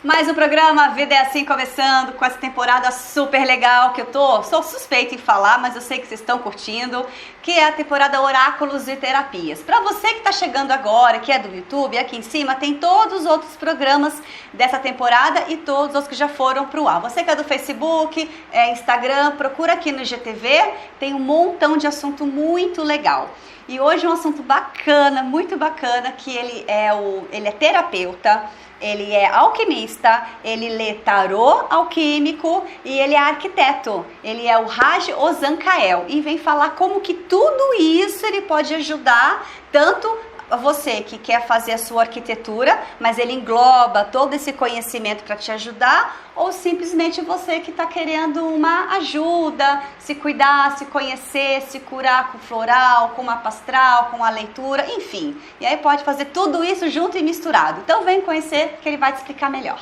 Mais um programa Vida é Assim, começando com essa temporada super legal que sou suspeita em falar, mas eu sei que vocês estão curtindo, que é a temporada Oráculos e Terapias. Para você que está chegando agora, que é do YouTube, aqui em cima tem todos os outros programas dessa temporada e todos os que já foram pro ar. Você que é do Facebook, Instagram, procura aqui no IGTV, tem um montão de assunto muito legal. E hoje é um assunto bacana, muito bacana, que ele é terapeuta, ele é alquimista, ele lê tarô alquímico e ele é arquiteto. Ele é o Raj Ozankael e vem falar como que tudo isso ele pode ajudar tanto você que quer fazer a sua arquitetura, mas ele engloba todo esse conhecimento para te ajudar, ou simplesmente você que está querendo uma ajuda, se cuidar, se conhecer, se curar com floral, com mapa astral, com a leitura, enfim. E aí pode fazer tudo isso junto e misturado. Então vem conhecer que ele vai te explicar melhor.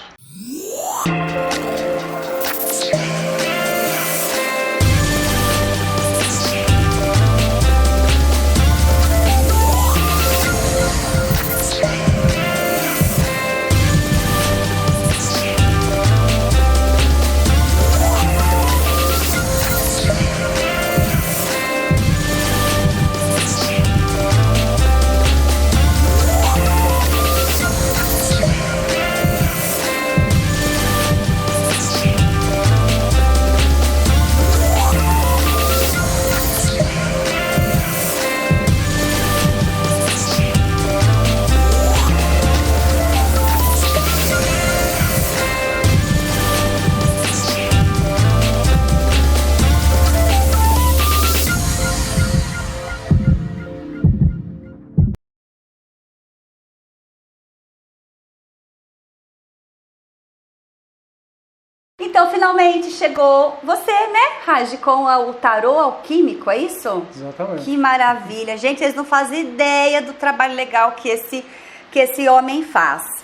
Então, finalmente chegou você, né, Raj, com o tarô alquímico, é isso? Exatamente. Que maravilha. Gente, vocês não fazem ideia do trabalho legal que esse homem faz.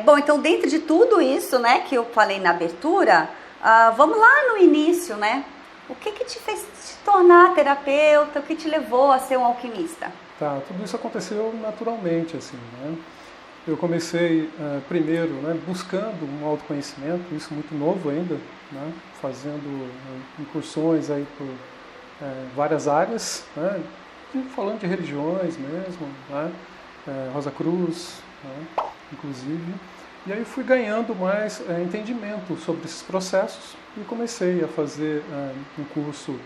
Bom, então, dentro de tudo isso, né, que eu falei na abertura, vamos lá no início, né? O que te fez te tornar terapeuta? O que te levou a ser um alquimista? Tá, tudo isso aconteceu naturalmente, assim, né? Eu comecei primeiro, né, buscando um autoconhecimento, isso muito novo ainda, né, fazendo incursões aí por várias áreas, né, falando de religiões mesmo, né, Rosa Cruz, né, inclusive. E aí fui ganhando mais entendimento sobre esses processos e comecei a fazer um curso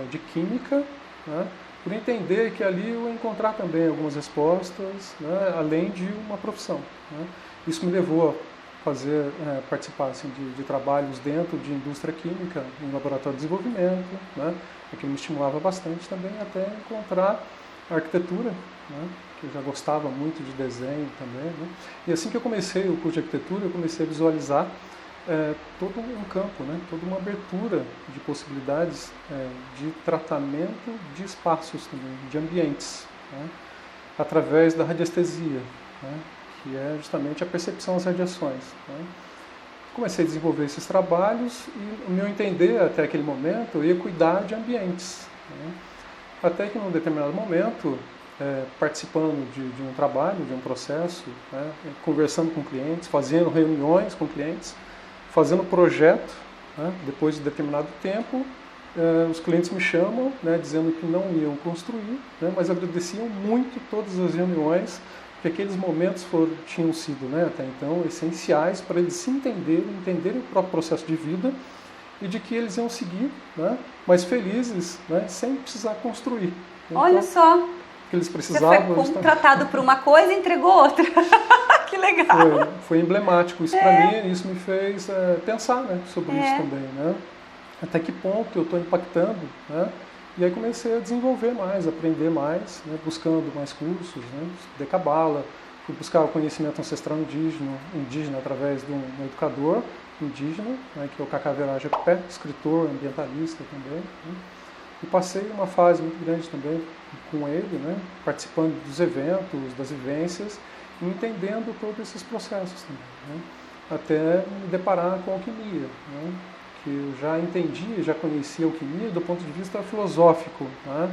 de Química, né, por entender que ali eu ia encontrar também algumas respostas, né, além de uma profissão, né. Isso me levou a participar assim, de trabalhos dentro de indústria química, em laboratório de desenvolvimento, né, que me estimulava bastante também até encontrar a arquitetura, né, que eu já gostava muito de desenho também, né. E assim que eu comecei o curso de arquitetura, eu comecei a visualizar todo um campo, né, toda uma abertura de possibilidades de tratamento de espaços também, de ambientes, né, através da radiestesia, né, que é justamente a percepção das radiações, né. Comecei a desenvolver esses trabalhos e, no meu entender, até aquele momento, eu ia cuidar de ambientes, né, até que, num determinado momento, participando de um trabalho, de um processo, né, conversando com clientes, fazendo reuniões com clientes, fazendo projeto, né, depois de determinado tempo, os clientes me chamam, né, dizendo que não iam construir, né, mas agradeciam muito todas as reuniões, que aqueles momentos tinham sido, né, até então, essenciais para eles se entenderem o próprio processo de vida e de que eles iam seguir, né, mais felizes, né, sem precisar construir. Então, olha só, que eles precisavam, você foi contratado por uma coisa e entregou outra. Que legal! Foi emblemático isso para mim, e isso me fez pensar, né, sobre isso também, né? Até que ponto eu estou impactando, né? E aí comecei a desenvolver mais, aprender mais, né, buscando mais cursos, né, estudei cabala, fui buscar o conhecimento ancestral indígena através de um educador indígena, né, que é o Cacaverá Jacupé, escritor, ambientalista também, né? E passei uma fase muito grande também com ele, né, participando dos eventos, das vivências, e entendendo todos esses processos também, né, até me deparar com a alquimia, né, que eu já entendia, já conhecia a alquimia do ponto de vista filosófico, né,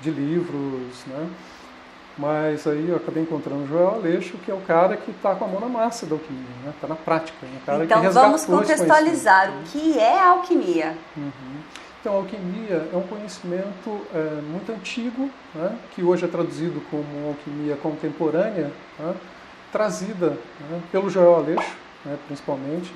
de livros, né, Mas aí eu acabei encontrando o Joel Aleixo, que é o cara que está com a mão na massa da alquimia, né? Está na prática, é o cara então que resgatou vamos contextualizar o que é a alquimia. Então, a alquimia é um conhecimento muito antigo, né? Que hoje é traduzido como alquimia contemporânea, né? Trazida, né? Pelo Joel Aleixo, né? Principalmente.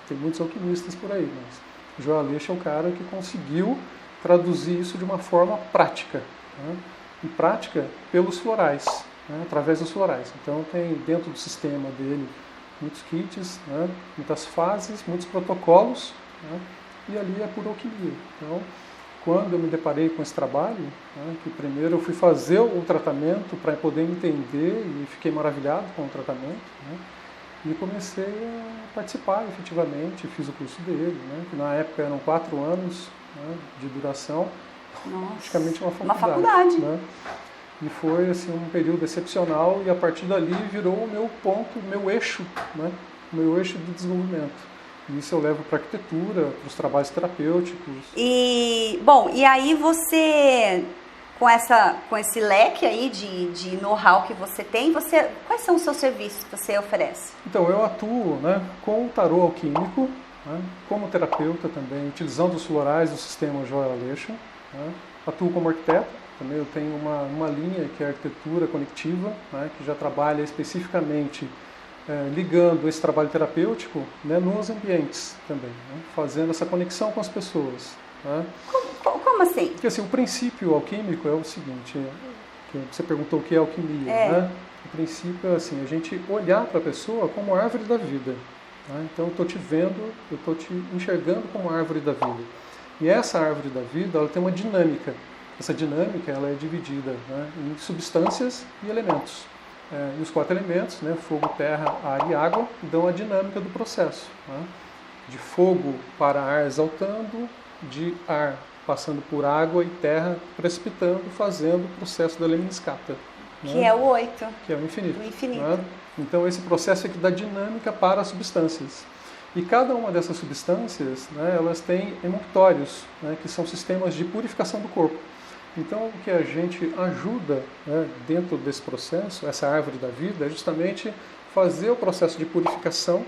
Tem muitos alquimistas por aí, mas o Joel Aleixo é o cara que conseguiu traduzir isso de uma forma prática, né? E prática pelos florais, né? Através dos florais. Então tem dentro do sistema dele muitos kits, né? Muitas fases, muitos protocolos, né? E ali é pura alquimia. Então, quando eu me deparei com esse trabalho, né? Que primeiro eu fui fazer o tratamento para poder entender e fiquei maravilhado com o tratamento, né? E comecei a participar efetivamente, fiz o curso dele, né? Que na época eram 4 anos, né? De duração. Nossa, praticamente uma faculdade. Né? E foi assim, um período excepcional e a partir dali virou o meu ponto, o meu eixo, né? O meu eixo de desenvolvimento. E isso eu levo para a arquitetura, para os trabalhos terapêuticos. E aí você, com esse leque aí de know-how que você tem, quais são os seus serviços que você oferece? Então, eu atuo, né, com o tarô alquímico, né, como terapeuta também, utilizando os florais do sistema Joel Aleixo. Né? Atuo como arquiteto, também eu tenho uma linha que é a arquitetura conectiva, né, que já trabalha especificamente ligando esse trabalho terapêutico, né, nos ambientes também, né, fazendo essa conexão com as pessoas. Né? Como assim? Porque assim, o princípio alquímico é o seguinte, que você perguntou o que é alquimia, né? O princípio é assim, a gente olhar para a pessoa como a árvore da vida. Né? Então eu estou te vendo, eu estou te enxergando como a árvore da vida. E essa árvore da vida, ela tem uma dinâmica. Essa dinâmica, ela é dividida, né, em substâncias e elementos. E os 4 elementos, né, fogo, terra, ar e água, dão a dinâmica do processo. Né? De fogo para ar exaltando, de ar passando por água e terra precipitando, fazendo o processo da lemniscata. Que né? é o 8. Que é o infinito. O infinito. Né? Então esse processo é que dá dinâmica para as substâncias. E cada uma dessas substâncias, né, elas têm emunctórios, né, que são sistemas de purificação do corpo. Então, o que a gente ajuda, né, dentro desse processo, essa árvore da vida, é justamente fazer o processo de purificação,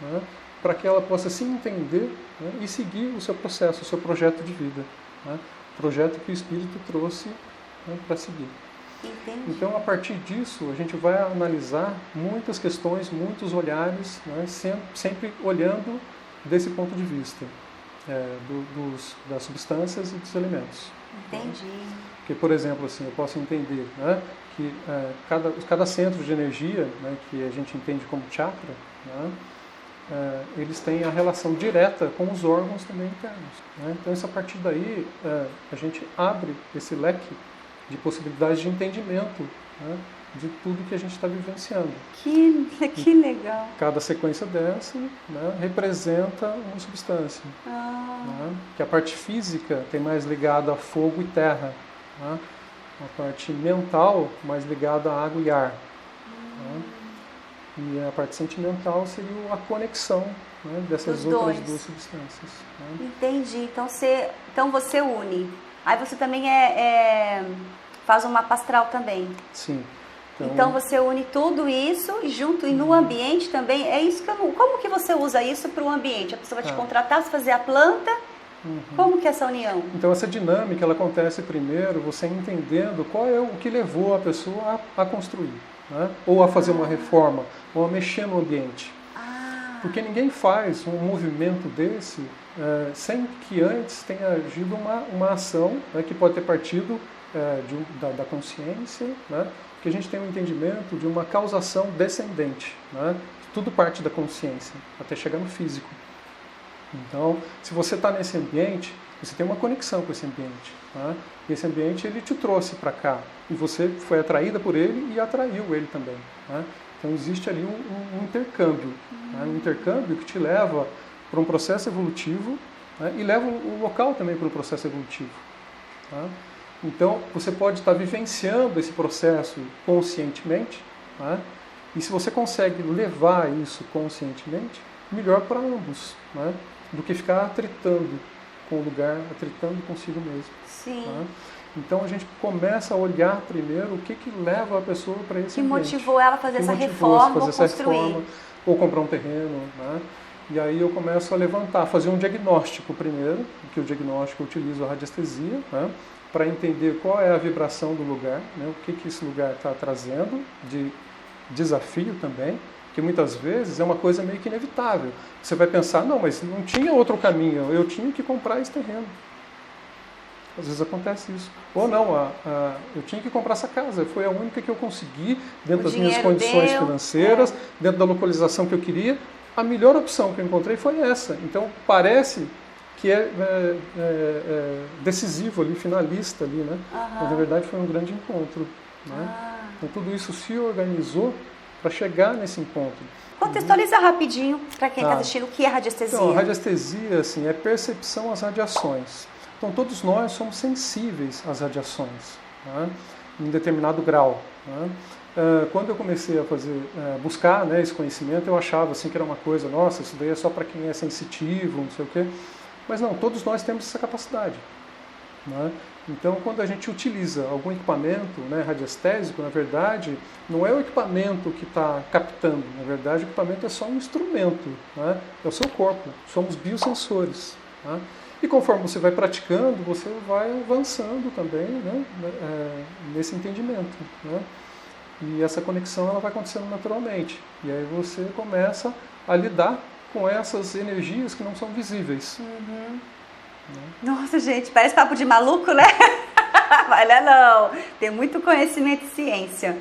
né, para que ela possa se entender, né, e seguir o seu processo, o seu projeto de vida. Né, o projeto que o Espírito trouxe, né, para seguir. Entendi. Então, a partir disso, a gente vai analisar muitas questões, muitos olhares, né, sempre olhando desse ponto de vista, das substâncias e dos elementos. Entendi. Porque, por exemplo, assim, eu posso entender, né, que cada centro de energia, né, que a gente entende como chakra, né, eles têm a relação direta com os órgãos também internos. Né? Então, a partir daí, a gente abre esse leque de possibilidades de entendimento, né, de tudo que a gente está vivenciando. Que legal. Cada sequência dessa, né, representa uma substância. Né, que a parte física tem mais ligada a fogo e terra. Né, a parte mental mais ligada a água e ar. Né, e a parte sentimental seria a conexão, né, dessas outras duas substâncias. Né. Entendi. Então você une. Aí você também faz um mapa astral também. Sim. Então você une tudo isso junto e no ambiente também. É isso que eu não. Como que você usa isso para o ambiente? A pessoa vai te contratar, você fazer a planta. Como que é essa união? Então essa dinâmica ela acontece primeiro você entendendo qual é o que levou a pessoa a construir, né? Ou a fazer uma reforma, ou a mexer no ambiente. Porque ninguém faz um movimento desse sem que antes tenha agido uma ação, né, que pode ter partido da consciência, né, que a gente tem um entendimento de uma causação descendente. Né, tudo parte da consciência, até chegar no físico. Então, se você está nesse ambiente, você tem uma conexão com esse ambiente. Né, e esse ambiente ele te trouxe para cá, e você foi atraída por ele e atraiu ele também. Né. Então existe ali um intercâmbio, né, um intercâmbio que te leva para um processo evolutivo, né, e leva o local também para um processo evolutivo. Tá? Então você pode estar vivenciando esse processo conscientemente, né, e se você consegue levar isso conscientemente, melhor para ambos, né, do que ficar atritando com o lugar, atritando consigo mesmo. Sim. Né? Então a gente começa a olhar primeiro o que leva a pessoa para esse ambiente. Que motivou ela a fazer essa reforma ou construir. Ou comprar um terreno, né? E aí eu começo a levantar, fazer um diagnóstico primeiro, que o diagnóstico eu utilizo a radiestesia, né? Para entender qual é a vibração do lugar, né? O que esse lugar está trazendo de desafio também, que muitas vezes é uma coisa meio que inevitável. Você vai pensar, não, mas não tinha outro caminho, eu tinha que comprar esse terreno. Às vezes acontece isso. Ou não, eu tinha que comprar essa casa, foi a única que eu consegui, dentro das minhas condições financeiras, dentro da localização que eu queria. A melhor opção que eu encontrei foi essa. Então parece que é decisivo ali, finalista ali, né? Mas na verdade foi um grande encontro, né? Então tudo isso se organizou para chegar nesse encontro. Contextualiza rapidinho para quem está assistindo o que é radiestesia. Então, a radiestesia assim, é percepção às radiações. Então todos nós somos sensíveis às radiações, né? Em determinado grau, né? Quando eu comecei a buscar, né, esse conhecimento, eu achava assim que era uma coisa, nossa, isso daí é só para quem é sensitivo, não sei o quê. Mas não, todos nós temos essa capacidade, né? Então, quando a gente utiliza algum equipamento, né, radiestésico, na verdade, não é o equipamento que está captando, na verdade, o equipamento é só um instrumento, né? É o seu corpo, somos biosensores, né? E conforme você vai praticando, você vai avançando também, né, nesse entendimento, né? E essa conexão ela vai acontecendo naturalmente. E aí você começa a lidar com essas energias que não são visíveis. Uhum. Nossa, gente, parece papo de maluco, né? Olha, não. Tem muito conhecimento e ciência.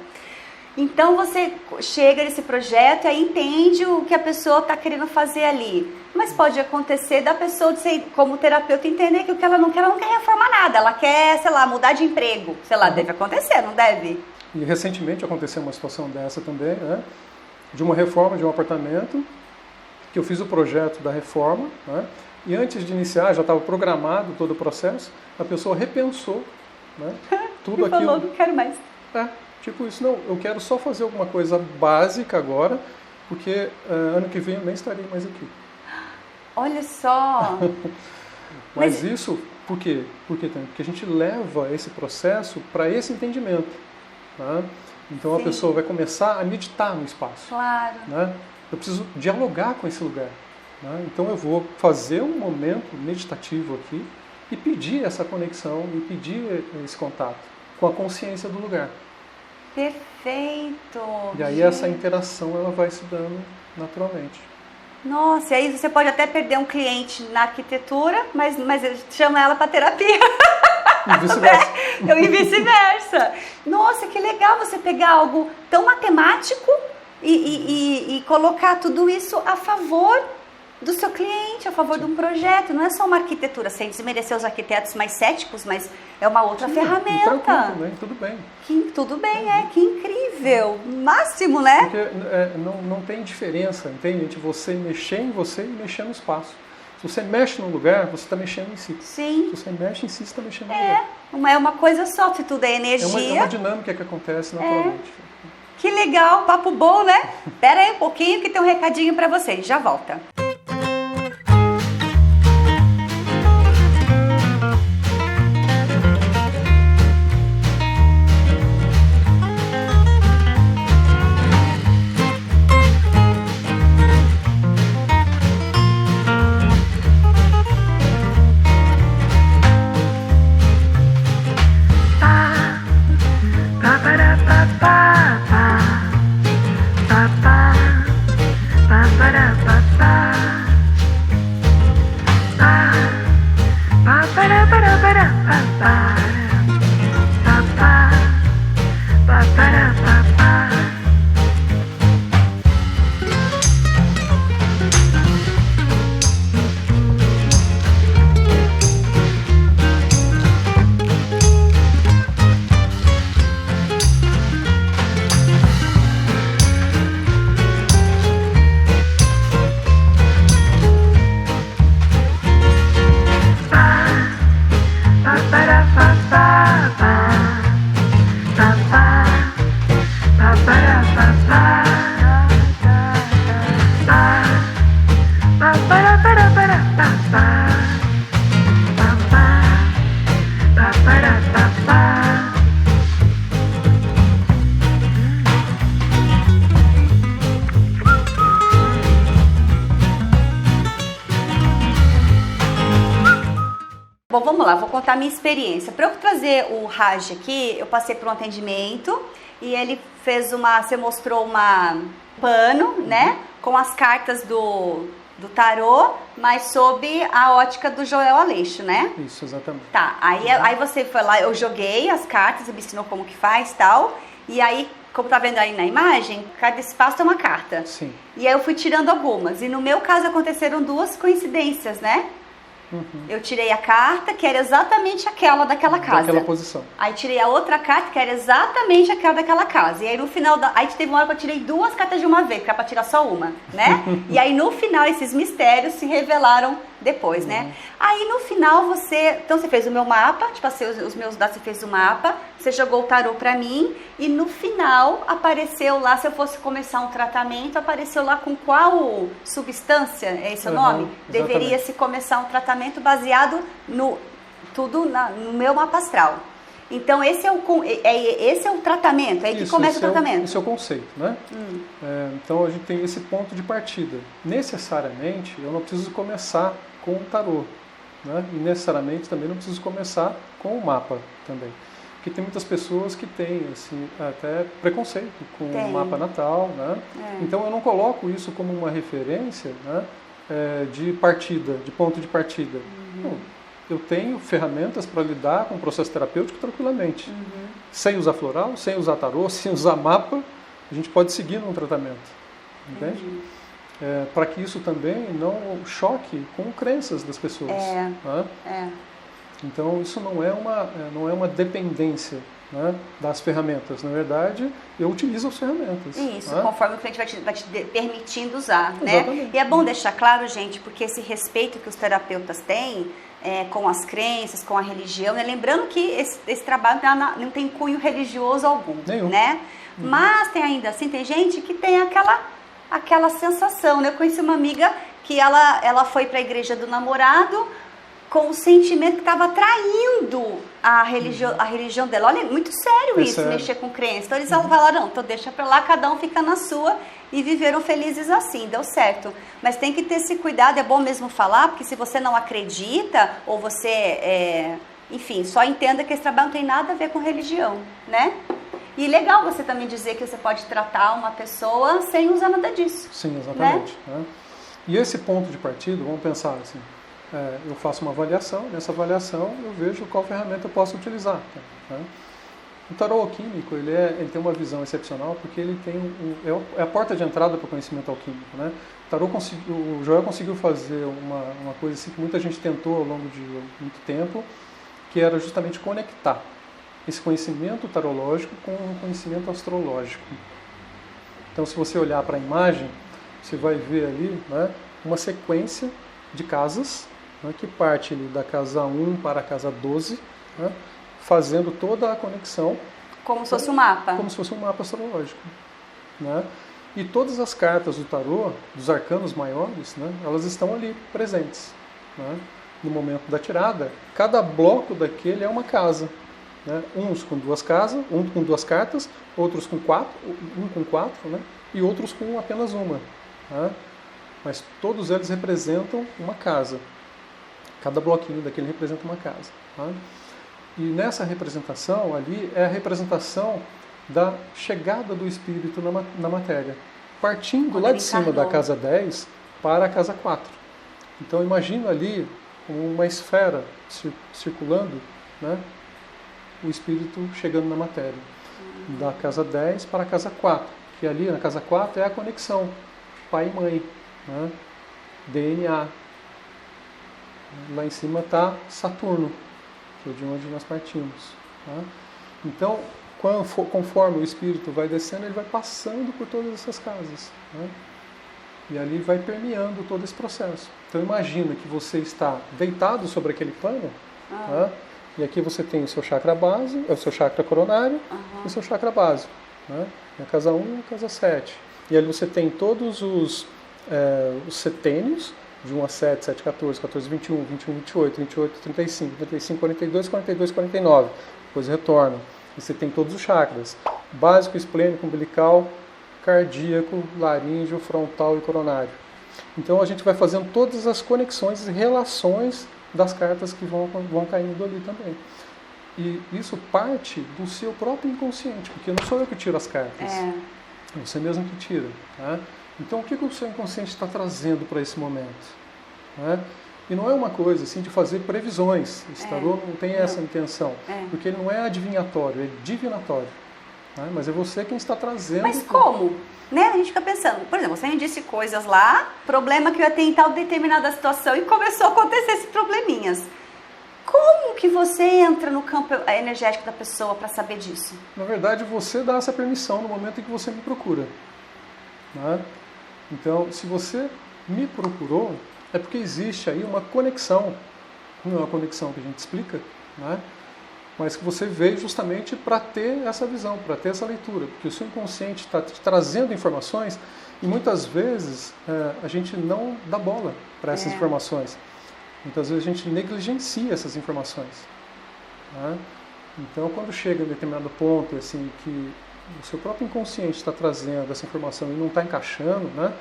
Então você chega nesse projeto e aí entende o que a pessoa está querendo fazer ali. Mas pode acontecer da pessoa, como terapeuta, entender que o que ela não quer reformar nada. Ela quer, sei lá, mudar de emprego. Sei lá, deve acontecer, não deve? E recentemente aconteceu uma situação dessa também, né? De uma reforma de um apartamento, que eu fiz o projeto da reforma, né? E antes de iniciar, já estava programado todo o processo, a pessoa repensou, né, tudo aquilo. Falou, não quero mais. Tipo isso, não, eu quero só fazer alguma coisa básica agora, porque ano que vem eu nem estarei mais aqui. Olha só! Mas isso, por quê? Porque a gente leva esse processo para esse entendimento. Né? Então a pessoa vai começar a meditar no espaço. Claro. Né? Eu preciso dialogar com esse lugar. Né? Então eu vou fazer um momento meditativo aqui e pedir essa conexão e pedir esse contato com a consciência do lugar. Perfeito! E aí essa interação ela vai se dando naturalmente. Nossa, e aí você pode até perder um cliente na arquitetura, mas chama ela para terapia. E vice-versa. E vice-versa. Nossa, que legal você pegar algo tão matemático e colocar tudo isso a favor do seu cliente, a favor de um projeto. Não é só uma arquitetura, sem desmerecer os arquitetos mais céticos, mas é uma outra ferramenta. Tranquilo, né? Tudo bem. Tudo bem, que incrível. Máximo, né? Porque não tem diferença, entende? Entre você mexer em você e mexer no espaço. Se você mexe no lugar, você está mexendo em si. Sim. Se você mexe em si, você está mexendo no lugar. É uma coisa só, se tudo é energia. É uma dinâmica que acontece naturalmente. Que legal, papo bom, né? Pera aí um pouquinho que tem um recadinho para vocês, já volta. vamos lá, vou contar a minha experiência. Para eu trazer o Raj aqui, eu passei por um atendimento e ele você mostrou um pano, né, com as cartas do tarô, mas sob a ótica do Joel Aleixo, né? Isso, exatamente. Tá, aí você foi lá, eu joguei as cartas, você me ensinou como que faz e tal, e aí, como tá vendo aí na imagem, cada espaço tem uma carta. Sim. E aí eu fui tirando algumas, e no meu caso aconteceram 2 coincidências, né? Eu tirei a carta que era exatamente aquela daquela casa. Daquela posição. Aí tirei a outra carta que era exatamente aquela daquela casa. E aí no final, aí teve uma hora que eu tirei 2 cartas de uma vez, que era pra tirar só uma, né? E aí no final esses mistérios se revelaram depois, né? Aí no final então você fez o meu mapa, tipo assim, os meus dados, você fez o mapa, você jogou o tarô pra mim e no final apareceu lá, se eu fosse começar um tratamento, apareceu lá com qual substância, é esse o nome? Deveria se começar um tratamento baseado no meu mapa astral. Então esse é o tratamento, é aí que começa o tratamento. Esse é o conceito, né? Então a gente tem esse ponto de partida. Necessariamente eu não preciso começar com o tarô, né? E necessariamente também não preciso começar com o mapa também. Porque tem muitas pessoas que têm assim, até preconceito com o mapa natal, né? Então eu não coloco isso como uma referência, né? De partida, de ponto de partida. Não, eu tenho ferramentas para lidar com o processo terapêutico tranquilamente. Sem usar floral, sem usar tarô, sem usar mapa, a gente pode seguir num tratamento. Entende? Para que isso também não choque com crenças das pessoas. Né? Então isso não é uma dependência, né, das ferramentas. Na verdade, eu utilizo as ferramentas. Isso, né? conforme o cliente vai te permitindo usar. Exatamente. Né? E é bom deixar claro, gente, porque esse respeito que os terapeutas têm com as crenças, com a religião, né? Lembrando que esse trabalho não tem cunho religioso algum. Nenhum. Né? Mas tem ainda assim, tem gente que tem aquela sensação. Né? Eu conheci uma amiga que ela foi para a igreja do namorado com o sentimento que estava traindo a religião dela. Olha, muito sério isso, sério. Mexer com crença. Então eles falaram, não, então deixa pra lá, cada um fica na sua, e viveram felizes assim, deu certo. Mas tem que ter esse cuidado, é bom mesmo falar, porque se você não acredita, ou você, enfim, só entenda que esse trabalho não tem nada a ver com religião, né? E legal você também dizer que você pode tratar uma pessoa sem usar nada disso. Sim, exatamente. Né? E esse ponto de partida, vamos pensar assim, eu faço uma avaliação, nessa avaliação eu vejo qual ferramenta eu posso utilizar. Né? O tarô alquímico ele tem uma visão excepcional porque ele tem é a porta de entrada para o conhecimento alquímico. Né? O Joel conseguiu fazer uma coisa assim que muita gente tentou ao longo de muito tempo, que era justamente conectar esse conhecimento tarológico com o conhecimento astrológico. Então, se você olhar para a imagem, você vai ver ali, né, uma sequência de casas, né, que parte ali da casa 1 para a casa 12, né, fazendo toda a conexão. Como se fosse um mapa. Como se fosse um mapa astrológico. Né? E todas as cartas do tarô, dos arcanos maiores, né, elas estão ali presentes. Né? No momento da tirada, cada bloco daquele é uma casa. Né? Uns com duas casas, um com duas cartas, outros com 4, um com 4, né? E outros com apenas uma. Né? Mas todos eles representam uma casa. Cada bloquinho daquele representa uma casa. Né? E nessa representação ali é a representação da chegada do espírito na matéria, partindo lá de cima da casa 10 para a casa 4. Então imagina ali uma esfera circulando, né? O espírito chegando na matéria, da casa 10 para a casa 4, que ali na casa 4 é a conexão pai e mãe, né? DNA. Lá em cima está Saturno, que é de onde nós partimos. Tá? Então, conforme o espírito vai descendo, ele vai passando por todas essas casas. Né? E ali vai permeando todo esse processo. Então imagina que você está deitado sobre aquele pano, né? E aqui você tem o seu chakra base, o seu chakra coronário e o seu chakra básico. Né? Na casa 1 e na casa 7. E ali você tem todos os setênios, de 1 a 7, 7, 14, 14, 21, 21, 28, 28, 35, 35, 42, 42, 49. Depois retorna. E você tem todos os chakras. Básico, esplênico, umbilical, cardíaco, laríngeo, frontal e coronário. Então a gente vai fazendo todas as conexões e relações das cartas que vão caindo ali também. E isso parte do seu próprio inconsciente, porque não sou eu que tiro as cartas, é você mesmo que tira. Tá? Então, o que o seu inconsciente está trazendo para esse momento? Né? E não é uma coisa assim de fazer previsões. Esse tarô não tem essa intenção, porque ele não é adivinhatório, é divinatório. Né? Mas é você quem está trazendo. Mas como? Né? A gente fica pensando, por exemplo, você me disse coisas lá, problema que eu ia ter em tal determinada situação e começou a acontecer esses probleminhas. Como que você entra no campo energético da pessoa para saber disso? Na verdade, você dá essa permissão no momento em que você me procura. Né? Então, se você me procurou, é porque existe aí uma conexão. Não é uma conexão que a gente explica, né? Mas que você veio justamente para ter essa visão, para ter essa leitura. Porque o seu inconsciente está te trazendo informações e muitas vezes a gente não dá bola para essas informações. Muitas vezes a gente negligencia essas informações. Né? Então, quando chega em determinado ponto assim, que o seu próprio inconsciente está trazendo essa informação e não está encaixando, né?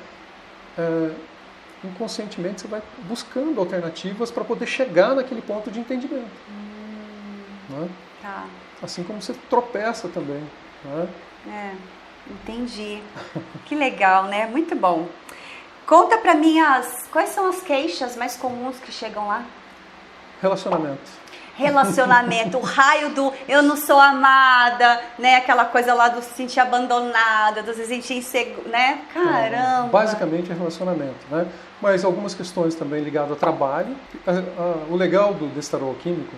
Inconscientemente você vai buscando alternativas para poder chegar naquele ponto de entendimento. Né? Tá. Assim como você tropeça também. Né? Entendi. Que legal, né? Muito bom. Conta pra mim quais são as queixas mais comuns que chegam lá? Relacionamento, o raio do eu não sou amada, né? Aquela coisa lá do se sentir abandonada, do se sentir inseguro, né? Caramba! Basicamente é relacionamento, né? Mas algumas questões também ligadas ao trabalho. O legal desse tarô alquímico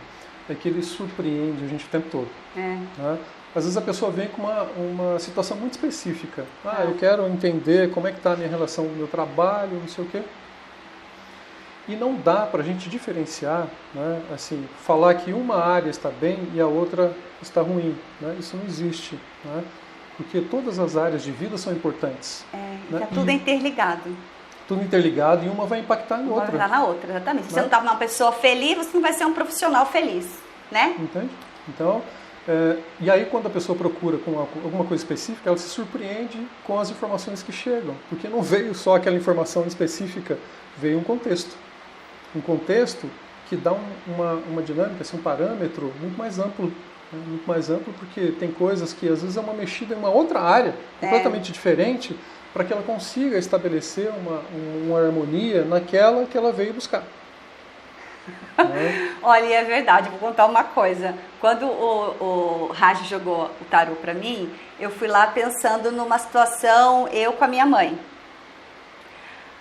é que ele surpreende a gente o tempo todo. Né? Às vezes a pessoa vem com uma situação muito específica. Eu quero entender como é que está a minha relação com o meu trabalho, não sei o quê. E não dá para a gente diferenciar, né? Assim, falar que uma área está bem e a outra está ruim. Né? Isso não existe. Né? Porque todas as áreas de vida são importantes. Né? Tudo é interligado. Tudo interligado e uma vai impactar na outra. Vai impactar na outra, exatamente. Se você não está uma pessoa feliz, você não vai ser um profissional feliz. Né? Entende? Então... e aí quando a pessoa procura com alguma coisa específica, ela se surpreende com as informações que chegam, porque não veio só aquela informação específica, veio um contexto. Um contexto que dá uma dinâmica, assim, um parâmetro muito mais amplo. Né? Muito mais amplo porque tem coisas que às vezes é uma mexida em uma outra área, completamente diferente, para que ela consiga estabelecer uma harmonia naquela que ela veio buscar. Olha, é verdade, vou contar uma coisa. Quando o Raj jogou o tarô pra mim, eu fui lá pensando numa situação, eu com a minha mãe.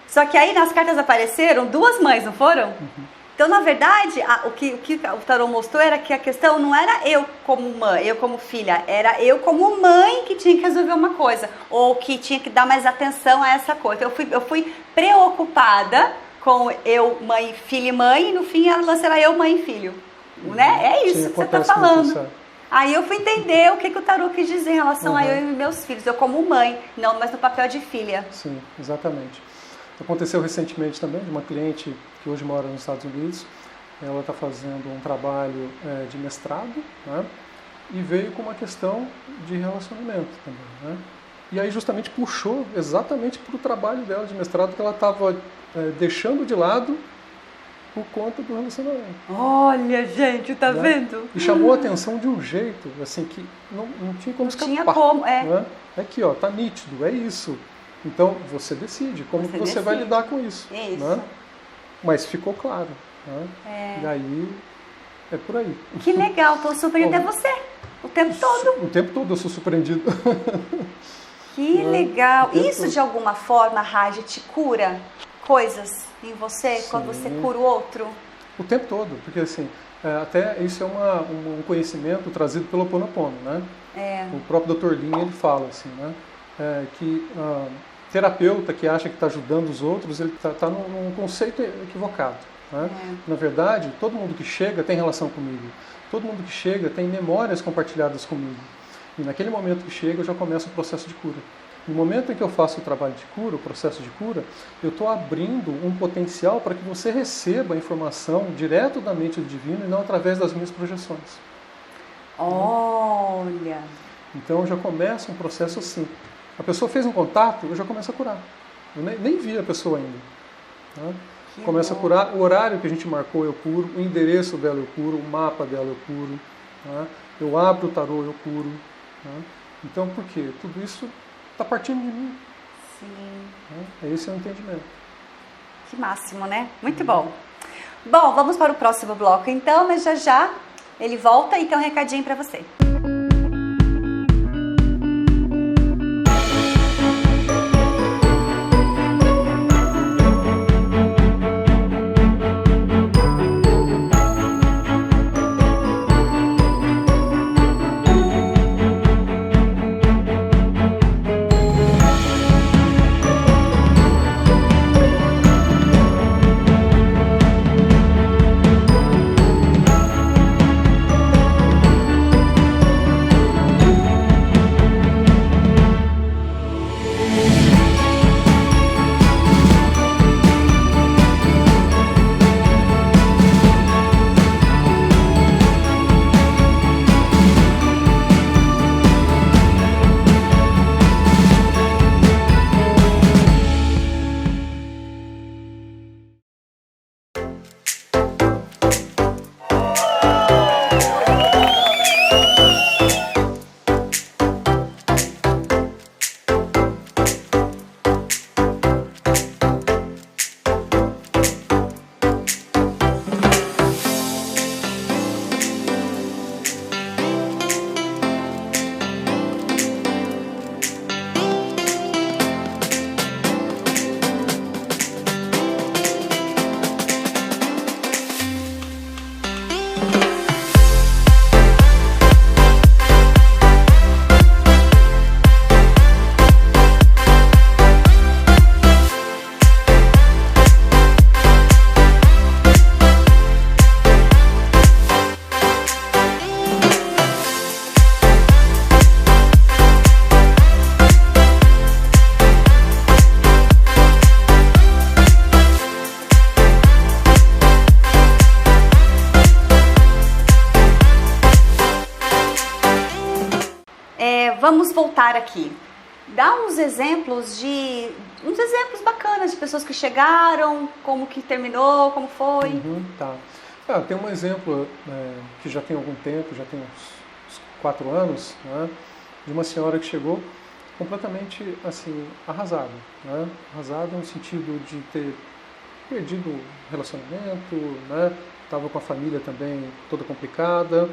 Só que aí nas cartas apareceram duas mães, não foram? Uhum. Então, na verdade, o que o tarô mostrou era que a questão não era eu como mãe, eu como filha, era eu como mãe que tinha que resolver uma coisa, ou que tinha que dar mais atenção a essa coisa. Eu fui preocupada com eu, mãe, filho e mãe, e no fim a lance era eu, mãe e filho. Né? É isso que você está falando. Aí eu fui entender o que o tarô quis dizer em relação a eu e meus filhos. Eu como mãe, não, mas no papel de filha. Sim, exatamente. Aconteceu recentemente também de uma cliente que hoje mora nos Estados Unidos. Ela está fazendo um trabalho de mestrado, né? E veio com uma questão de relacionamento também, né? E aí justamente puxou exatamente para o trabalho dela de mestrado que ela estava deixando de lado por conta do relacionamento. Olha, gente, tá vendo? E chamou a atenção de um jeito, assim, que não tinha como escapar. Não tinha como, né? Aqui, ó, tá nítido, é isso. Então, você decide como você vai lidar com isso. Isso. Né? Mas ficou claro. Né? E aí, é por aí. Que legal, tô surpreendendo você o tempo todo. O tempo todo eu sou surpreendido. Que legal. Isso, de alguma forma, Raj, te cura coisas em você, sim, quando você cura o outro? O tempo todo, porque assim, até isso é um conhecimento trazido pelo Ho Oponopono, né? O próprio Dr. Lin, ele fala assim, né? Que terapeuta que acha que está ajudando os outros, ele está num conceito equivocado. Né? Na verdade, todo mundo que chega tem relação comigo. Todo mundo que chega tem memórias compartilhadas comigo. E naquele momento que chega, eu já começo o processo de cura. No momento em que eu faço o trabalho de cura, o processo de cura, eu estou abrindo um potencial para que você receba a informação direto da mente do divino e não através das minhas projeções. Olha! Então já começa um processo assim. A pessoa fez um contato, eu já começo a curar. Eu nem vi a pessoa ainda. Né? Começa a curar, o horário que a gente marcou eu curo, o endereço dela eu curo, o mapa dela eu curo, tá? Eu abro o tarô, eu curo. Tá? Então, por quê? Tudo isso está partindo de mim. Sim. Tá? Esse é o entendimento. Que máximo, né? Muito bom. Bom, vamos para o próximo bloco então, mas já ele volta e tem um recadinho para você. Vamos voltar aqui. Dá uns exemplos bacanas de pessoas que chegaram, como que terminou, como foi. Tá. Tem um exemplo que já tem algum tempo, já tem uns 4 anos, né, de uma senhora que chegou completamente assim arrasada, né? Arrasada no sentido de ter perdido o relacionamento, né? Tava com a família também toda complicada.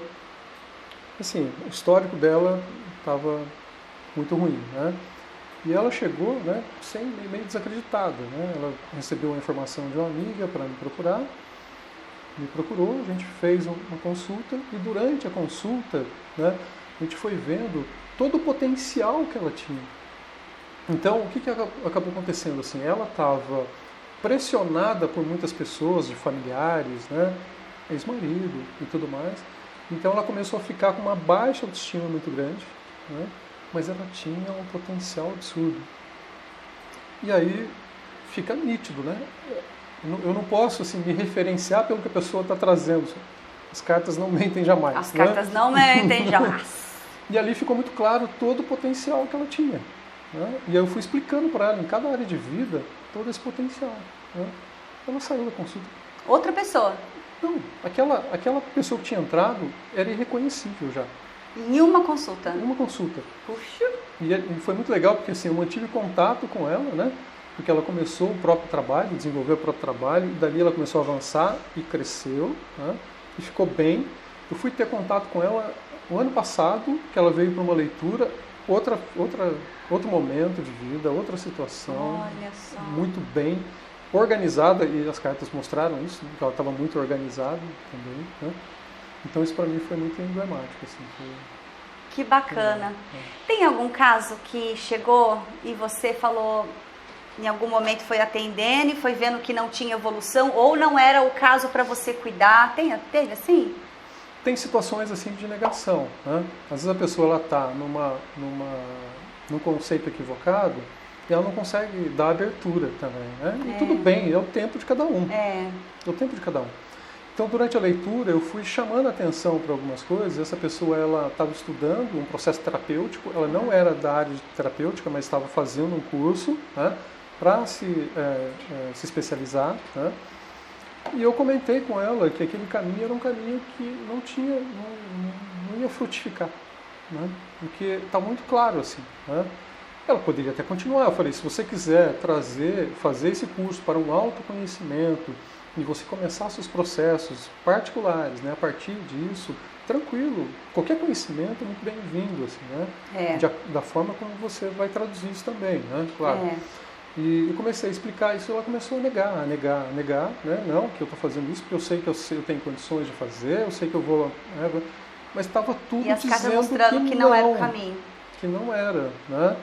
Assim, o histórico dela estava muito ruim, né? E ela chegou, né, meio desacreditada, né? Ela recebeu a informação de uma amiga para me procurar, me procurou, a gente fez uma consulta e durante a consulta, né, a gente foi vendo todo o potencial que ela tinha. Então, o que acabou acontecendo? Assim, ela estava pressionada por muitas pessoas, de familiares, né, ex-marido e tudo mais. Então ela começou a ficar com uma baixa autoestima muito grande, né? Mas ela tinha um potencial absurdo. E aí fica nítido, né? Eu não posso assim, me referenciar pelo que a pessoa está trazendo. As cartas não mentem jamais. As cartas não mentem jamais. E ali ficou muito claro todo o potencial que ela tinha. Né? E aí eu fui explicando para ela, em cada área de vida, todo esse potencial. Né? Ela saiu da consulta. Outra pessoa? Não, aquela pessoa que tinha entrado era irreconhecível já. Em uma consulta? Em uma consulta. Puxa! E foi muito legal porque assim, eu mantive contato com ela, né? Porque ela começou o próprio trabalho, desenvolveu o próprio trabalho, e dali ela começou a avançar e cresceu, né? E ficou bem. Eu fui ter contato com ela o ano passado, que ela veio para uma leitura, outro momento de vida, outra situação. Olha só. Muito bem. Organizada, e as cartas mostraram isso, né, que ela estava muito organizada também, né? Então isso para mim foi muito emblemático. Assim, Que bacana. Tem algum caso que chegou e você falou, em algum momento foi atendendo e foi vendo que não tinha evolução, ou não era o caso para você cuidar? Teve assim? Tem situações assim de negação, né? Às vezes a pessoa está num conceito equivocado, e ela não consegue dar abertura também, né? E tudo bem, é o tempo de cada um. É o tempo de cada um. Então, durante a leitura, eu fui chamando a atenção para algumas coisas. Essa pessoa, ela estava estudando um processo terapêutico. Ela não era da área de terapêutica, mas estava fazendo um curso, né? para se especializar, né? E eu comentei com ela que aquele caminho era um caminho que não ia frutificar, né? Porque está muito claro assim, né? Ela poderia até continuar. Eu falei, se você quiser fazer esse curso para um autoconhecimento e você começar seus processos particulares, né, a partir disso, tranquilo, qualquer conhecimento é muito bem-vindo, assim, né? Da forma como você vai traduzir isso também, né? Claro. E eu comecei a explicar isso, ela começou a negar, né? Não, que eu estou fazendo isso porque eu sei que eu tenho condições de fazer, eu sei que eu vou... mas estava tudo e as dizendo cartas mostrando que não era o caminho. Que não era, né?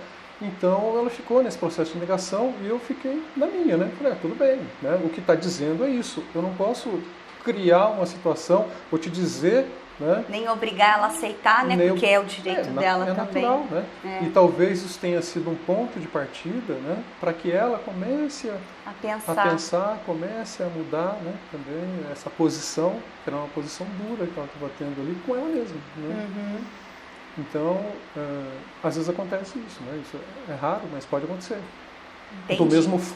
Então ela ficou nesse processo de negação e eu fiquei na minha, né? Falei, tudo bem, né? O que está dizendo é isso. Eu não posso criar uma situação ou te dizer, né? Nem obrigar ela a aceitar, né? Porque é o direito dela também. Natural, né? E talvez isso tenha sido um ponto de partida, né? Para que ela comece a pensar, comece a mudar, né? Também essa posição, que era uma posição dura que ela estava tendo ali com ela mesma, né? Uhum. Então, às vezes acontece isso, né? Isso é raro, mas pode acontecer.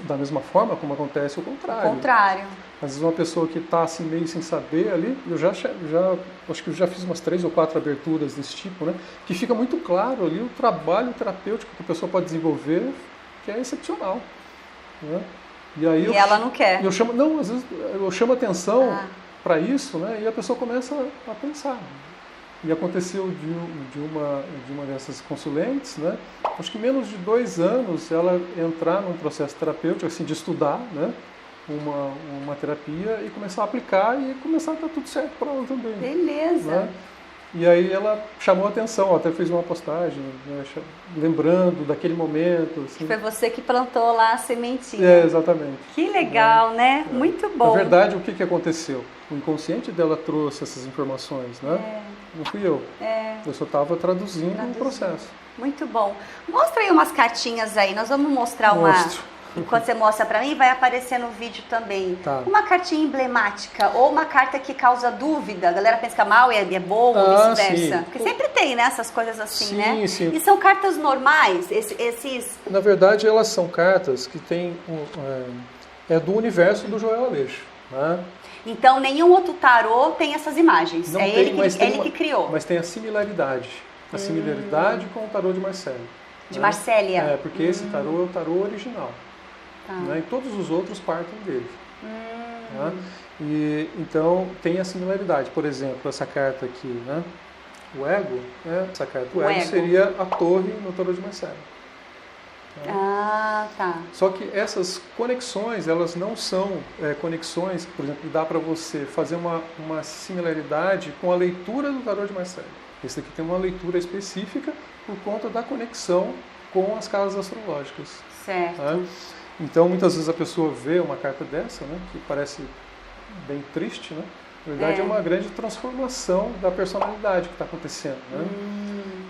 Da mesma forma como acontece o contrário. O contrário. Às vezes uma pessoa que está assim meio sem saber ali, eu acho que eu já fiz umas 3 ou 4 aberturas desse tipo, né? Que fica muito claro ali o trabalho terapêutico que a pessoa pode desenvolver, que é excepcional, né? E aí ela não quer. Às vezes eu chamo atenção para isso, né? E a pessoa começa a pensar. E aconteceu de uma dessas consulentes, né? Acho que menos de 2 anos ela entrar num processo terapêutico, assim, de estudar, né? Uma terapia e começar a aplicar e começar a dar tudo certo para ela também. Beleza! Né? E aí ela chamou a atenção, até fez uma postagem, né? Lembrando daquele momento. Assim. Foi você que plantou lá a sementinha. Exatamente. Que legal, né? Muito bom. Na verdade, o que aconteceu? O inconsciente dela trouxe essas informações, né? Não fui eu. Eu só estava traduzindo o processo. Muito bom. Mostra aí umas cartinhas aí. Nós vamos mostrar uma... Enquanto você mostra para mim, vai aparecer no vídeo também. Tá. Uma cartinha emblemática ou uma carta que causa dúvida. A galera pensa que é mal e é bom ou vice-versa. Porque sempre tem, né? Essas coisas assim, né? Sim. E são cartas normais? Esses... Na verdade, elas são cartas que têm... do universo do Joel Aleixo, né? Então, nenhum outro tarô tem essas imagens. Não ele que criou. Mas tem a similaridade. A similaridade com o tarô de Marcélia. De Marcélia? Porque esse tarô é o tarô original. Né? E todos os outros partem dele. Né? E, então, tem a similaridade. Por exemplo, essa carta aqui, né? O ego, essa carta. O ego seria a torre no tarô de Marcélia. Tá. Só que essas conexões, elas não são conexões, por exemplo, que dá para você fazer uma similaridade com a leitura do tarô de Marcélia. Esse aqui tem uma leitura específica por conta da conexão com as casas astrológicas. Certo. Né? Então, muitas vezes a pessoa vê uma carta dessa, né, que parece bem triste, né? Na verdade, é uma grande transformação da personalidade que está acontecendo, né?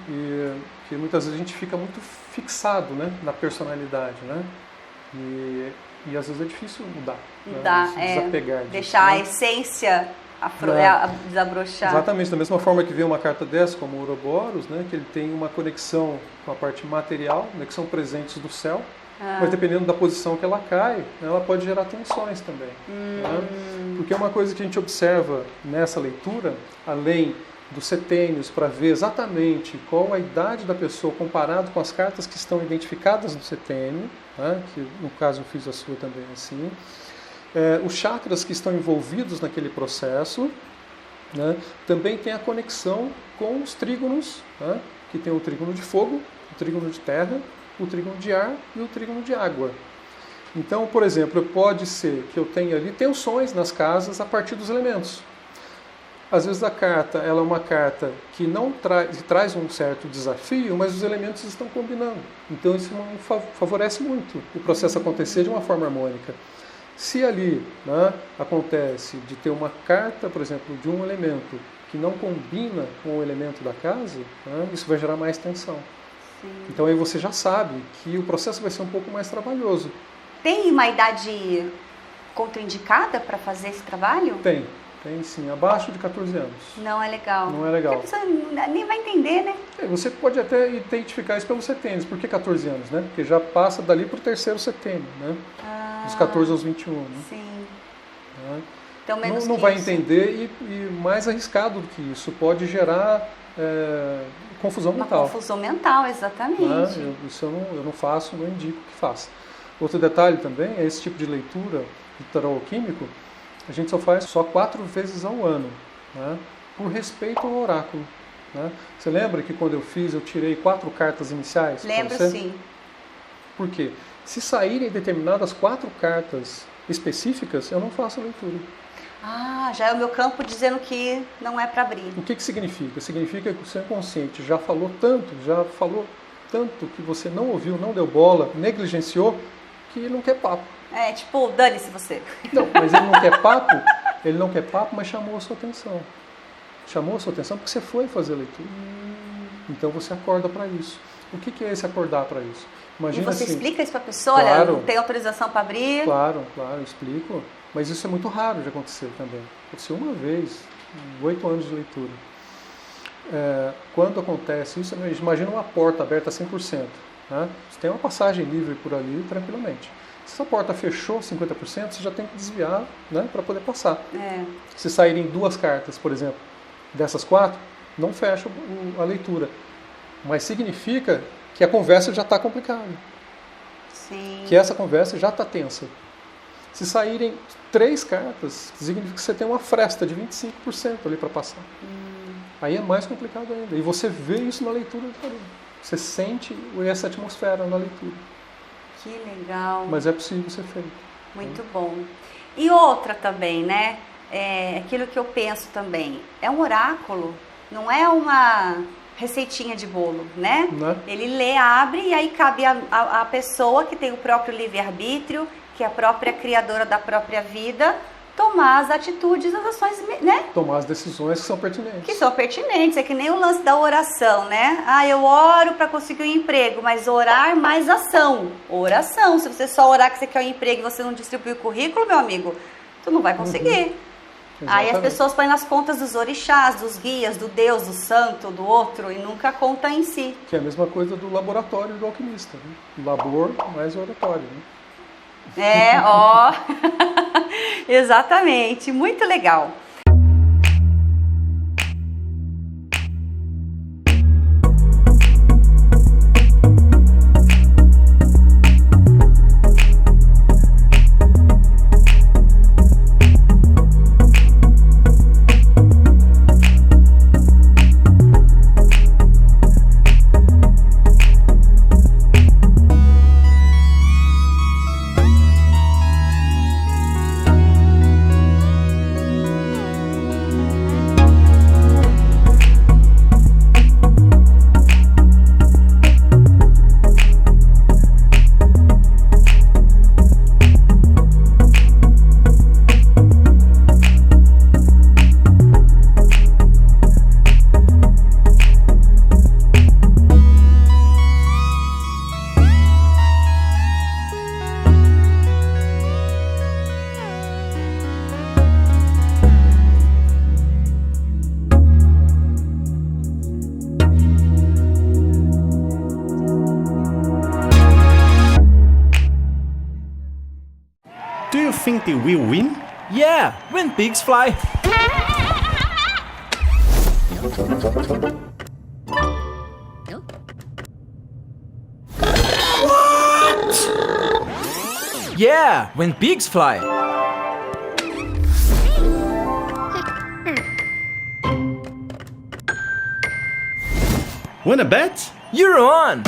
E que muitas vezes a gente fica muito fixado, né, na personalidade, né? E às vezes é difícil mudar, né? Desapegar disso, deixar né? a essência desabrochar. Exatamente, da mesma forma que vê uma carta dessa, como o Ouroboros, né, que ele tem uma conexão com a parte material, né, que são presentes do céu, mas dependendo da posição que ela cai, ela pode gerar tensões também. Né? Porque é uma coisa que a gente observa nessa leitura, além dos setênios, para ver exatamente qual a idade da pessoa comparado com as cartas que estão identificadas no setênio, né, que no caso eu fiz a sua também assim, os chakras que estão envolvidos naquele processo, né, também tem a conexão com os trígonos, né, que tem o trígono de fogo, o trígono de terra, o trígono de ar e o trígono de água. Então, por exemplo, pode ser que eu tenha ali tensões nas casas a partir dos elementos. Às vezes a carta ela é uma carta que não traz um certo desafio, mas os elementos estão combinando. Então isso não favorece muito o processo acontecer de uma forma harmônica. Se ali, né, acontece de ter uma carta, por exemplo, de um elemento que não combina com o elemento da casa, né, isso vai gerar mais tensão. Sim. Então aí você já sabe que o processo vai ser um pouco mais trabalhoso. Tem uma idade contraindicada para fazer esse trabalho? Tem. Tem sim, abaixo de 14 anos. Não é legal. Não é legal. Porque a pessoa nem vai entender, né? Você pode até identificar isso pelo setênio. Por que 14 anos, né? Porque já passa dali para o terceiro setênio, né? Dos 14 aos 21. Né? Sim. Né? Então, menos não vai entender e mais arriscado do que isso. Pode gerar confusão mental. Uma confusão mental, exatamente. Né? Isso eu não faço, não indico que faça. Outro detalhe também é esse tipo de leitura de tarô alquímico. A gente só faz 4 vezes ao ano, né? Por respeito ao oráculo. Né? Você lembra que quando eu fiz, eu tirei 4 cartas iniciais? Lembro, sim. Por quê? Se saírem determinadas 4 cartas específicas, eu não faço a leitura. Já é o meu campo dizendo que não é para abrir. O que significa? Significa que o seu inconsciente já falou tanto que você não ouviu, não deu bola, negligenciou, que ele não quer papo. Tipo, dane-se você. Não, mas ele não quer papo, mas chamou a sua atenção. Chamou a sua atenção porque você foi fazer a leitura. Então você acorda para isso. O que é esse acordar para isso? Imagina e você assim, explica isso para a pessoa? Claro, olha, não tem autorização para abrir? Claro, eu explico. Mas isso é muito raro de acontecer também. Aconteceu uma vez, em 8 anos de leitura. Quando acontece isso, imagina uma porta aberta 100%. Né? Você tem uma passagem livre por ali tranquilamente. Se essa porta fechou 50%, você já tem que desviar, né, para poder passar. Se saírem 2 cartas, por exemplo, dessas 4, não fecha a leitura. Mas significa que a conversa já está complicada. Sim. Que essa conversa já está tensa. Se saírem 3 cartas, significa que você tem uma fresta de 25% ali para passar. Aí é mais complicado ainda. E você vê isso na leitura do tarô. Você sente essa atmosfera na leitura. Que legal. Mas é possível ser feito. Muito bom. E outra também, né? Aquilo que eu penso também. É um oráculo, não é uma receitinha de bolo, né? Ele lê, abre e aí cabe a pessoa que tem o próprio livre-arbítrio, que é a própria criadora da própria vida, tomar as atitudes, as ações, né? Tomar as decisões que são pertinentes. Que são pertinentes, é que nem o lance da oração, né? Eu oro para conseguir um emprego, mas orar mais ação. Oração, se você só orar que você quer um emprego e você não distribui o currículo, meu amigo, tu não vai conseguir. Aí as pessoas põem nas contas dos orixás, dos guias, do Deus, do santo, do outro, e nunca conta em si. Que é a mesma coisa do laboratório do alquimista, né? Labor mais oratório, né? Exatamente, muito legal. Think they will win? Yeah, when pigs fly. What? Yeah, when pigs fly. Wanna bet? You're on.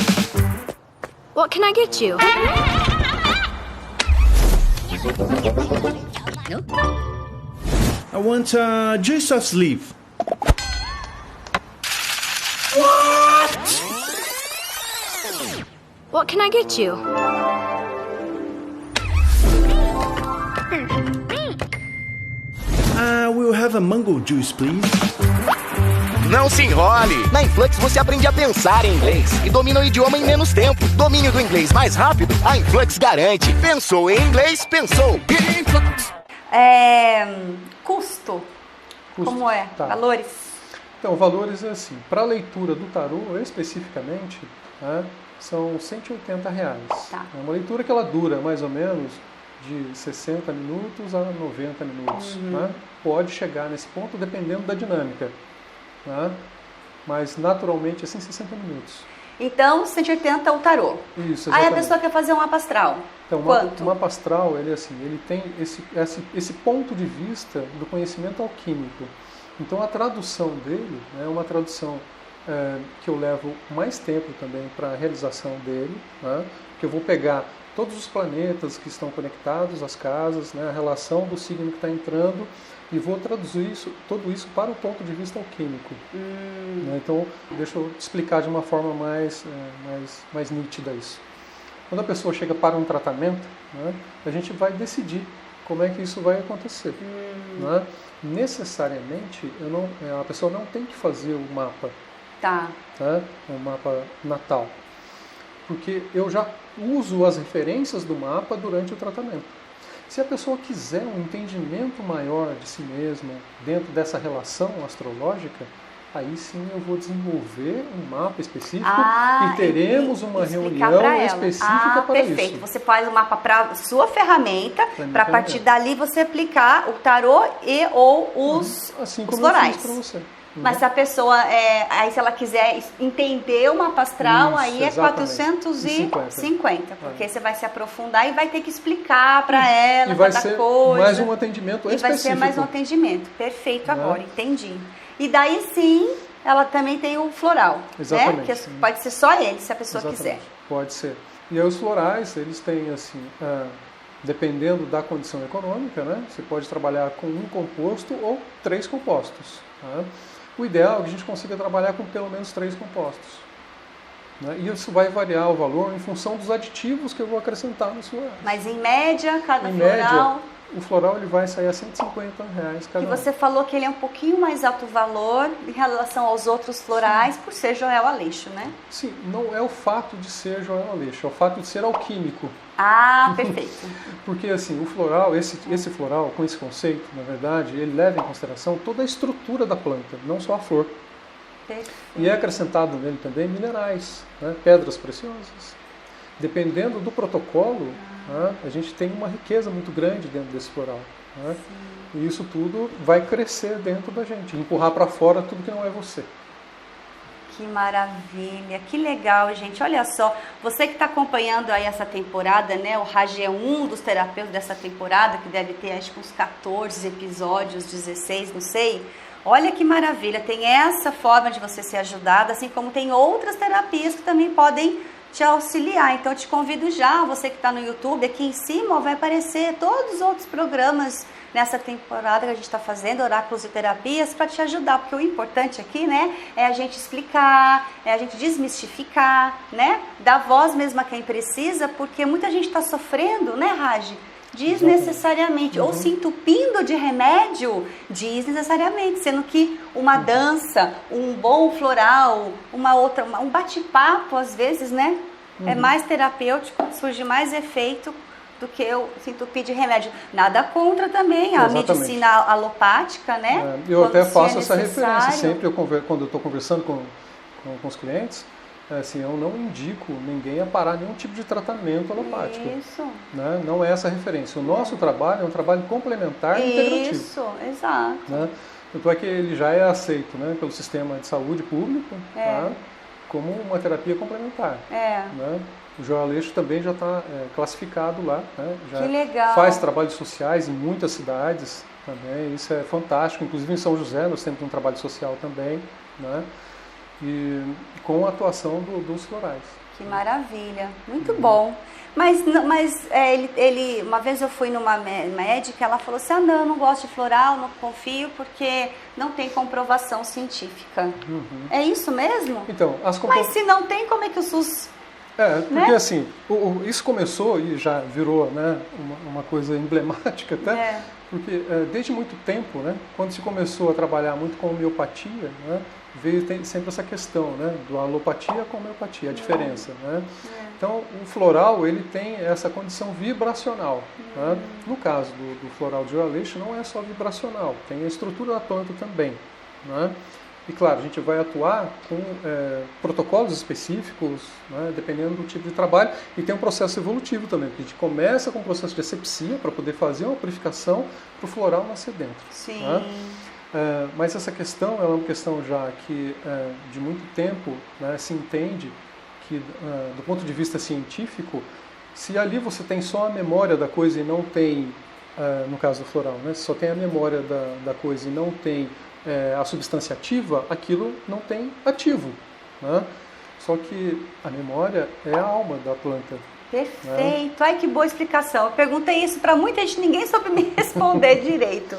What can I get you? I want a juice of sleeve. What can I get you? We'll have a mango juice, please. Não se enrole! Na Influx você aprende a pensar em inglês e domina o idioma em menos tempo. Domínio do inglês mais rápido, a Influx garante. Pensou em inglês, pensou. Custo. Custo. Como é? Tá. Valores? Então, valores é assim, para a leitura do tarô, especificamente, né, são R$180. Tá. É uma leitura que ela dura mais ou menos de 60 minutos a 90 minutos. Né? Pode chegar nesse ponto dependendo da dinâmica. Né? Mas, naturalmente, assim, 60 minutos. Então, 180 o tarô. Isso, Aí exatamente. a pessoa quer fazer um mapa astral. Então, Quanto? o mapa astral, ele, assim, ele tem esse ponto de vista do conhecimento alquímico. Então, a tradução dele é uma tradução que eu levo mais tempo também para a realização dele, né? Que eu vou pegar todos os planetas que estão conectados às casas, né? A relação do signo que está entrando, e vou traduzir tudo isso para o ponto de vista alquímico. Né? Então, deixa eu explicar de uma forma mais nítida isso. Quando a pessoa chega para um tratamento, né, a gente vai decidir como é que isso vai acontecer. Né? Necessariamente, a pessoa não tem que fazer o mapa, Tá. né, o mapa natal, porque eu já uso as referências do mapa durante o tratamento. Se a pessoa quiser um entendimento maior de si mesma dentro dessa relação astrológica, aí sim eu vou desenvolver um mapa específico e teremos uma reunião específica para isso. Perfeito. Você faz o mapa para sua ferramenta, para a partir dali você aplicar o tarô e ou os assim como florais. eu fiz para você. Mas se a pessoa, aí se ela quiser entender o mapa astral, Isso, aí é exatamente. 450, porque você vai se aprofundar e vai ter que explicar para ela e vai cada ser coisa. mais um atendimento e específico. vai ser mais um atendimento. Perfeito, agora, entendi. E daí sim, ela também tem o floral, Exatamente. né? Que pode ser só ele, se a pessoa quiser. Pode ser. E aí os florais, eles têm assim, dependendo da condição econômica, né? Você pode trabalhar com um composto ou 3 compostos. Tá? O ideal é que a gente consiga trabalhar com pelo menos 3 compostos. Né? E isso vai variar o valor em função dos aditivos que eu vou acrescentar nos florais. Mas em média, cada em floral... média, o floral ele vai sair a R$150 cada E você falou que ele é um pouquinho mais alto valor em relação aos outros florais, por ser Joel Aleixo, né? Sim, não é o fato de ser Joel Aleixo, é o fato de ser alquímico. Ah, perfeito. Porque assim, o floral, esse floral, com esse conceito, na verdade, ele leva em consideração toda a estrutura da planta, não só a flor. Perfeito. E é acrescentado nele também minerais, né, pedras preciosas. Dependendo do protocolo, né, a gente tem uma riqueza muito grande dentro desse floral. Né, e isso tudo vai crescer dentro da gente, empurrar para fora tudo que não é você. Que maravilha, que legal, gente. Olha só, você que está acompanhando aí essa temporada, né? O Raj é um dos terapeutas dessa temporada, que deve ter acho que uns 14 episódios, 16, não sei. Olha que maravilha, tem essa forma de você ser ajudada, assim como tem outras terapias que também podem te auxiliar. Então eu te convido já, você que está no YouTube, aqui em cima vai aparecer todos os outros programas nessa temporada que a gente está fazendo, Oráculos e Terapias, para te ajudar, porque o importante aqui, né, é a gente explicar, é a gente desmistificar, né, dar voz mesmo a quem precisa, porque muita gente está sofrendo, né, Raj? Desnecessariamente, ou se entupindo de remédio desnecessariamente, sendo que uma dança, um bom floral, um bate-papo às vezes, né, é mais terapêutico, surge mais efeito do que eu se entupir de remédio. Nada contra também a medicina alopática, né? Eu até faço essa referência sempre quando eu estou conversando com os clientes. Assim, eu não indico ninguém a parar nenhum tipo de tratamento alopático. Isso. Né? Não é essa a referência. O nosso trabalho é um trabalho complementar e integrativo. Isso, exato. Né? Tanto é que ele já é aceito, né, pelo sistema de saúde público, tá? Como uma terapia complementar. Né? O Joel Aleixo também já está classificado lá. Né? Já que legal. Faz trabalhos sociais em muitas cidades também. Isso é fantástico. Inclusive em São José nós temos um trabalho social também. Né? E com a atuação dos florais. Que maravilha, muito bom. Mas ele, uma vez eu fui numa médica, ela falou assim, não, eu não gosto de floral, não confio, porque não tem comprovação científica. É isso mesmo? Então, mas se não tem, como é que o SUS Porque né? assim, isso começou e já virou, né, uma coisa emblemática até, porque desde muito tempo, né, quando se começou a trabalhar muito com homeopatia, né, veio sempre essa questão, né, do alopatia com homeopatia, a diferença, né? Então, o floral, ele tem essa condição vibracional, né? No caso do floral de Aleixo, não é só vibracional, tem a estrutura da planta também, né? E claro, a gente vai atuar com protocolos específicos, né, dependendo do tipo de trabalho, e tem um processo evolutivo também, porque a gente começa com um processo de asepsia para poder fazer uma purificação para o floral nascer dentro. Sim. Né? Mas essa questão ela é uma questão já que de muito tempo, né, se entende que, do ponto de vista científico, se ali você tem só a memória da coisa e não tem, no caso do floral, né, só tem a memória da coisa e não tem a substância ativa, aquilo não tem ativo, né? Só que a memória é a alma da planta. Perfeito. Ai, que boa explicação. Eu perguntei isso para muita gente, ninguém soube me responder direito.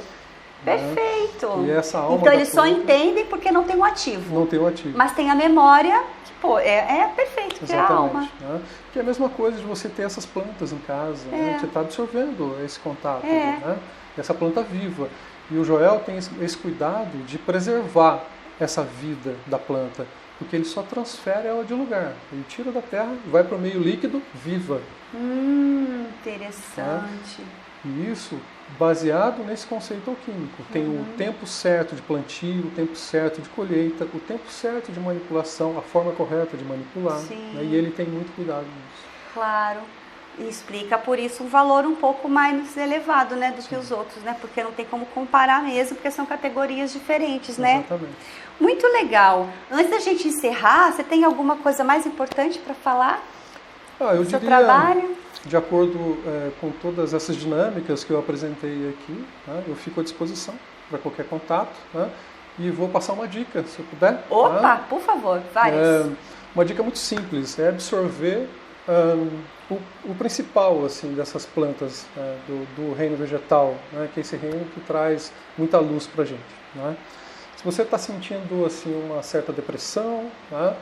Perfeito. E essa alma então da eles só planta entendem porque não tem o ativo. não tem o ativo. Mas tem a memória, que pô, é perfeito, que é a alma. Né? Que é a mesma coisa de você ter essas plantas em casa, né? Você está absorvendo esse contato, né? Essa planta viva. E o Joel tem esse cuidado de preservar essa vida da planta, porque ele só transfere ela de lugar. Ele tira da terra, vai para o meio líquido, viva. Interessante. Né? E isso baseado nesse conceito alquímico. Tem o tempo certo de plantio, o tempo certo de colheita, o tempo certo de manipulação, a forma correta de manipular. Né? E ele tem muito cuidado nisso. Claro. E explica por isso um valor um pouco mais elevado, né, do que os outros, né? Porque não tem como comparar mesmo, porque são categorias diferentes, né? Exatamente. Muito legal. Antes da gente encerrar, você tem alguma coisa mais importante para falar? Eu do seu diria, trabalho? de acordo com todas essas dinâmicas que eu apresentei aqui, né, eu fico à disposição para qualquer contato, né, e vou passar uma dica, se eu puder. Opa, né? por favor, várias. Uma dica muito simples, é absorver o principal assim, dessas plantas do reino vegetal, né, que é esse reino que traz muita luz para a gente. Né? Se você está sentindo assim, uma certa depressão, né,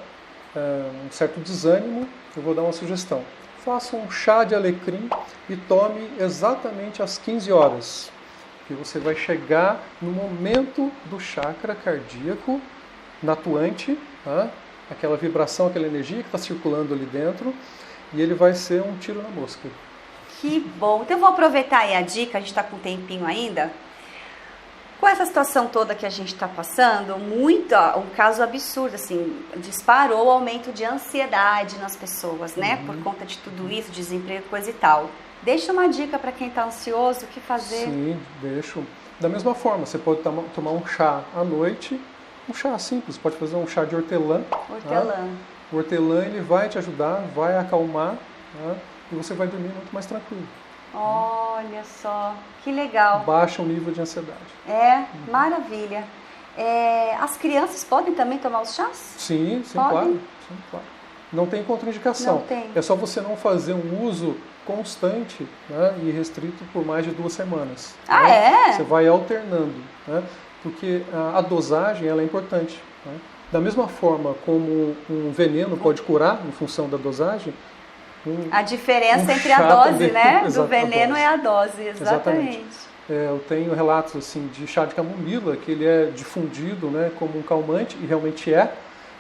um certo desânimo, eu vou dar uma sugestão. Faça um chá de alecrim e tome exatamente às 15 horas. Que você vai chegar no momento do chakra cardíaco natuante, né, aquela vibração, aquela energia que está circulando ali dentro, e ele vai ser um tiro na mosca. Que bom. Então eu vou aproveitar aí a dica, a gente está com um tempinho ainda. Com essa situação toda que a gente está passando, um caso absurdo, assim, disparou o aumento de ansiedade nas pessoas, né? Por conta de tudo isso, desemprego, coisa e tal. Deixa uma dica para quem está ansioso, o que fazer. Sim, deixo. Da mesma forma, você pode tomar um chá à noite, um chá simples, pode fazer um chá de hortelã. Hortelã. Né? O hortelã ele vai te ajudar, vai acalmar, né? E você vai dormir muito mais tranquilo. Olha só, que legal. Baixa o nível de ansiedade. Maravilha. As crianças podem também tomar os chás? Sim, podem? claro. Sim, claro. Não tem contraindicação. Não tem. É só você não fazer um uso constante, né, e restrito por mais de 2 semanas. Né? Você vai alternando, né? Porque a dosagem ela é importante. Né? Da mesma forma como um veneno pode curar em função da dosagem, a diferença entre a dose, né, do veneno é a dose, exatamente. Eu tenho relatos assim de chá de camomila que ele é difundido, né, como um calmante, e realmente é,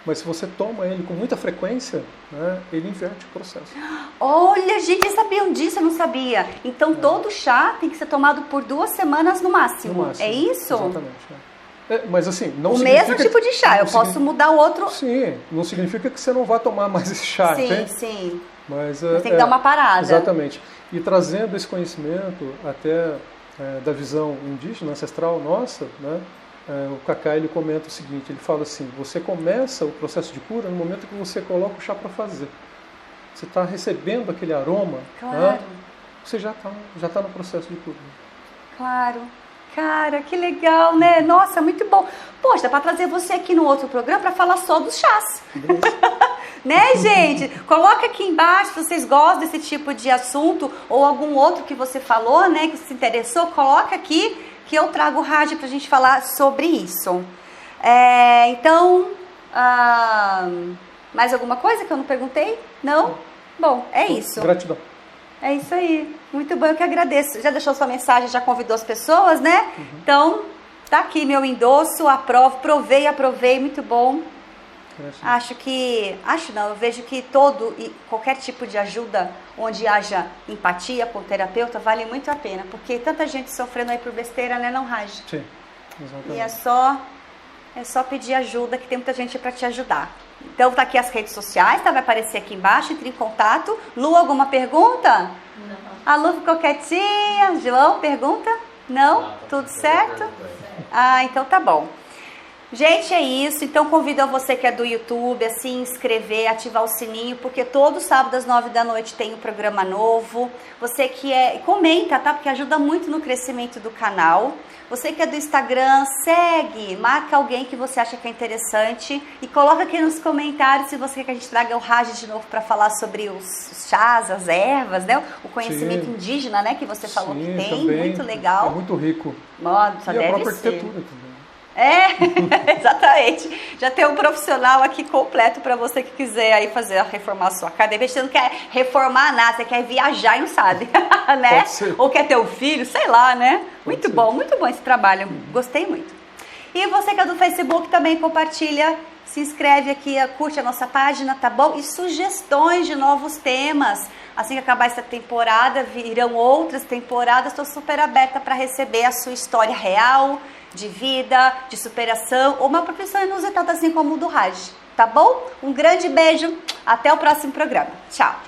mas se você toma ele com muita frequência, né, ele inverte o processo. Olha, gente, vocês sabiam disso? Eu não sabia. Então todo chá tem que ser tomado por 2 semanas no máximo. No máximo. É isso? Exatamente. Mas assim, não o significa mesmo tipo de chá, eu posso mudar o outro. Sim, não significa que você não vai tomar mais esse chá, entende? Sim. Mas tem que dar uma parada. Exatamente. E trazendo esse conhecimento até da visão indígena, ancestral nossa, né, o Cacá ele comenta o seguinte, ele fala assim, você começa o processo de cura no momento que você coloca o chá para fazer. Você está recebendo aquele aroma, claro. Né, você já tá no processo de cura. Claro. Cara, que legal, né? Nossa, muito bom. Poxa, dá para trazer você aqui no outro programa para falar só dos chás. Né, gente? Coloca aqui embaixo se vocês gostam desse tipo de assunto ou algum outro que você falou, né, que se interessou, coloca aqui que eu trago o rádio pra gente falar sobre isso. Então, mais alguma coisa que eu não perguntei? Não? Bom, é isso. Gratidão. É isso aí. Muito bom, eu que agradeço. Já deixou sua mensagem, já convidou as pessoas, né? Então, tá aqui meu endosso, aprovo, aprovei, muito bom. Eu vejo que todo e qualquer tipo de ajuda onde haja empatia com o terapeuta vale muito a pena, porque tanta gente sofrendo aí por besteira, né, não, Raj? Sim, exatamente. E é só pedir ajuda, que tem muita gente para te ajudar. Então tá aqui as redes sociais, tá? Vai aparecer aqui embaixo, entre em contato. Lu, alguma pergunta? Não. A Lu ficou quietinha. João, pergunta? Não? Tudo certo? Ah, então tá bom. Gente, é isso. Então convido a você que é do YouTube a se inscrever, ativar o sininho, porque todo sábado às 9 da noite tem um programa novo. Você que comenta, tá? Porque ajuda muito no crescimento do canal. Você que é do Instagram, segue, marca alguém que você acha que é interessante e coloca aqui nos comentários se você quer que a gente traga o Raj de novo para falar sobre os chás, as ervas, né? O conhecimento indígena, né? Que você falou que tem, também. Muito legal. É muito rico. Nossa, e deve a própria ser. arquitetura também. Exatamente. Já tem um profissional aqui completo para você que quiser aí reformar a sua casa. De repente você não quer reformar nada, você quer viajar e não sabe, né? Ou quer ter um filho, sei lá, né? Muito bom esse trabalho. Gostei muito. E você que é do Facebook também compartilha, se inscreve aqui, curte a nossa página, tá bom? E sugestões de novos temas. Assim que acabar essa temporada, virão outras temporadas. Estou super aberta para receber a sua história real, de vida, de superação, ou uma profissão inusitada assim como o do Raj, tá bom? Um grande beijo, até o próximo programa. Tchau.